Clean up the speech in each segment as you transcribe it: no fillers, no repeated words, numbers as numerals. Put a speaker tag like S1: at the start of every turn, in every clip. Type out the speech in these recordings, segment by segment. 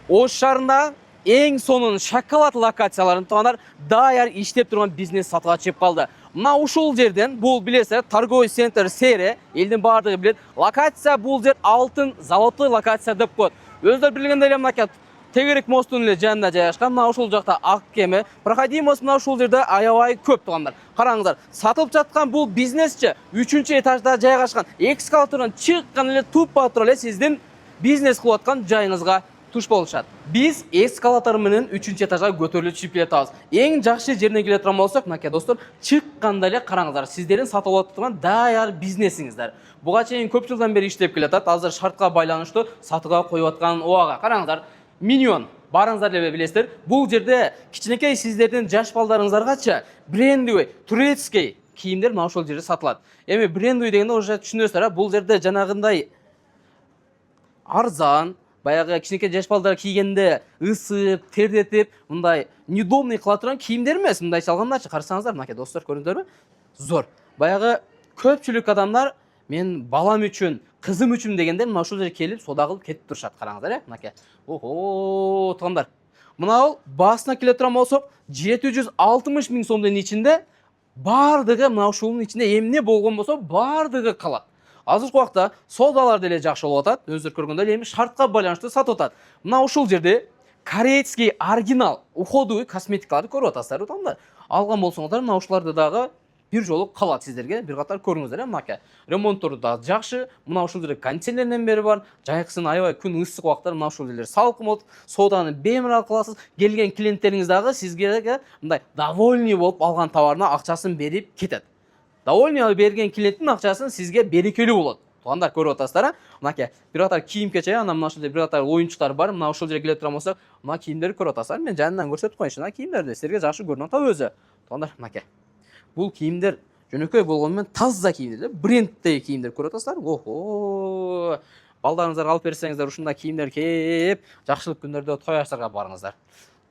S1: Ош шаарында эң сонун шоколад локацияларын тугандар даяр иштеп турган бизнес сатылга чыгып калды. Мына ушул жерден бул билесиз, торговый центр Сере, элдин баардыгы билет. Локация бул жер алтын золотой локация деп коет. Өздөрү билгендей эле мына Тегерек мостунун эле жанында жайгашкан. Мына ушул жакта ак кеме. Проходимость мына ушул жерде аябай көп тугандар. Караңыздар, сатылып жаткан бул бизнесчи 3-чү этажда жайгашкан. Экскаватордон чыккан эле тупа тура эле сиздин бизнес кылып аткан жайыңызга туш болушат. Биз эскалатор менен 3-чү этажга көтөрүлүп чыгып келатабыз. Эң жакшы жерине келе турган болсок, мынакей достор, чыкканда эле караңыздар, сиздердин сатып алып турган даяр бизнесиңиздер. Буга чейин көп жылдан бери иштеп келатат. Азыр шартка байланыштуу сатууга коюп аткан убага караңыздар. Миллион барыңыздар деп билесиздер. Бул жерде кичинекей сиздердин жаш балдарыңыздаргача брендовый турецкий кийимдер мына ошол жерде сатылат. Эми брендовый дегенде уже түшүнөсүздөр, бул жерде жанагындай арзан, баягы кичинекей жаш балдар кийгенде ысып, тердетип, мындай неудобный кыла турган кийимдер эмес. Мындайча алгандачы карасаңыздар, мынакей достор, көрдүңүздөрбү? Зор. Баягы көпчүлүк адамдар мен балам үчүн, кызым үчүн дегенде мына ушул жерге келип соода кылып кетип турушат. Караңыздар, мынакей. Ого, туугандар. Мына басына келе турган болсок, 760 миң сомдун ичинде баардыгы мына ушунун ичинде эмне болгон болсо, баардыгы калат. Азыркы убакта соодалар деле жакшы болуп атат. Өздөрү көргөндөй эми шартка байланыштуу сатып атат. Мына ушул жерде корейский оригинал уходовый косметикаларды көрүп атасыздар, туугандар. Алган болсоңуздар, мына ушуларды дагы бир жолу калат сиздерге. Бир катар көрүңүздөр, мынакей. Ремонттору да жакшы. Мына ушул жерде кондиционерден бери бар. Жайкысын аябай күн ысык убактар мына ушул жерлер салкын болот. Сооданы беморал кыласыз. Келген клиенттериңиз дагы сизге мындай довольный болуп алган товарына акчасын берип кетет. Довольный берген клиенттин акчасын сизге берекелүү болот. Туугандар, көрүп атасыздар, мынакей. Бир катар кийим-кечек, анан мына ушул жерде бир катар оюнчуктар бар. Мына ушул жерге келе турган болсок, мына кийимдерди көрүп атасыздар. Мен жанынан көрсөтүп коюнчу. Мына кийимдерди силерге жакшы көрүнүп атат өзү. Туугандар, мынакей. Бул кийимдер жөнөкөй болгону менен таза кийимдер, брендтеги кийимдер көрүп атасыздар. Охо! Балдарыңыздарга алып берсеңиздер, ушундай кийимдер кийип, жакшылык күндөрдө той аштарга барыңыздар.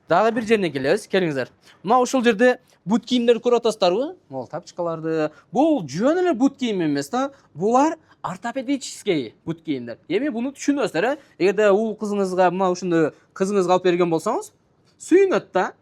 S1: Дагы бир жерине келебиз, келиңиздер. Мына ушул жерде бут кийимдерди көрүп атасыздарбы? Могул тапчыкаларды. Бул жөн эле бут кийим эмес да. Булар ортопедический бут кийимдер. Эми буну түшүнөсүздөр, эгерде уул кызыңызга мына ушундай кызыңызга алып берген болсоңуз, сүйүнөт да.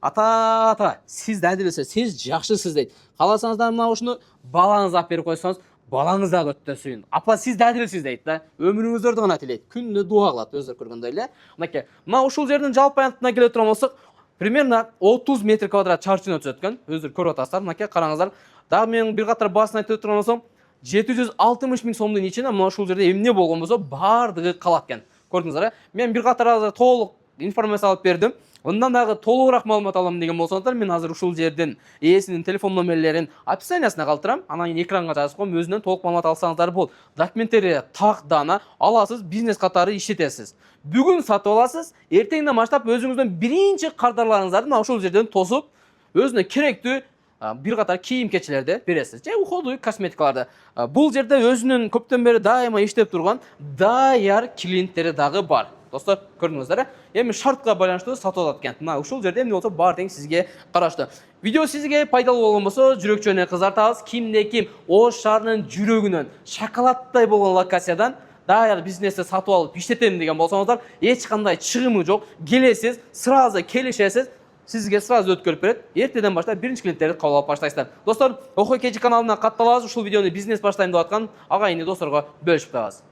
S1: Ата, сиз да билесиз, сиз жакшысыз дейт. Каласаңыздар мына ушуну балаңызга алып берип койсоңуз, балаңыз да өттөсүн. Апа, сиз да билесиз дейт да. Өмүрүңүздөрдү гана тилейт. Күнүнө дуа кылат, өздөрү көргөндөй эле. Мынакей. Мына ушул жердин жалпы аянтына келе турган болсок, примерно 30 метр квадрат чарчыны түзөт экен. Өздөрү көрүп атасыздар. Мынакей, караңыздар. Дагы мен бир катар баасын айтып турган болсом, 760 миң сомдун ичинде мына ушул жерде эмне болгон болсо, баардыгы калат экен. Көрдүңүздөр, мен бир катар толук информация алып бердим. Ондан дагы толугураак маалымат алам деген болсоңуздар, мен азыр ушул жердин ээсинин телефон номерлерин описаниясына калтырам. Анан кийин экранга жазып коем, өзүнөн толук маалымат алсаңыздар болот. Документтери так дана аласыз, бизнес катары иштетесиз. Бүгүн сатып аласыз, эртеңден баштап өзүңүздүн биринчи кардарларыңыздарды мына ушул жерден тосуп, өзүнө керектүү бир катар кийим-кечелерди бересиз. Же уходовый косметикаларды. Бул жерде өзүнүн көптөн бери дайыма иштеп турган даяр клиенттери дагы бар. Достор, көрдүңүздөр, эми шартка байланыштуу сатып алат экен. Мына ушул жерде эмне болсо бар тең сизге караштуу. Видео сизге пайдалуу болгон болсо, жүрөкчөнү кызартабыз. Кимде-ким Ош шаарынын жүрөгүнөн шоколадтай болгон локациядан даяр бизнести сатып алып иштетем деген болсоңуздар, эч кандай чыгымы жок. Келесиз, сразу келишесиз, сизге сразу өткөрүп берет. Эртеден баштап биринчи клиенттерди кабыл алып баштайсыздар. Достор, Охой Кежи каналына катталабыз. Ушул видеону бизнес баштайм деп аткан агайынды досторго бөлүшүп коебуз.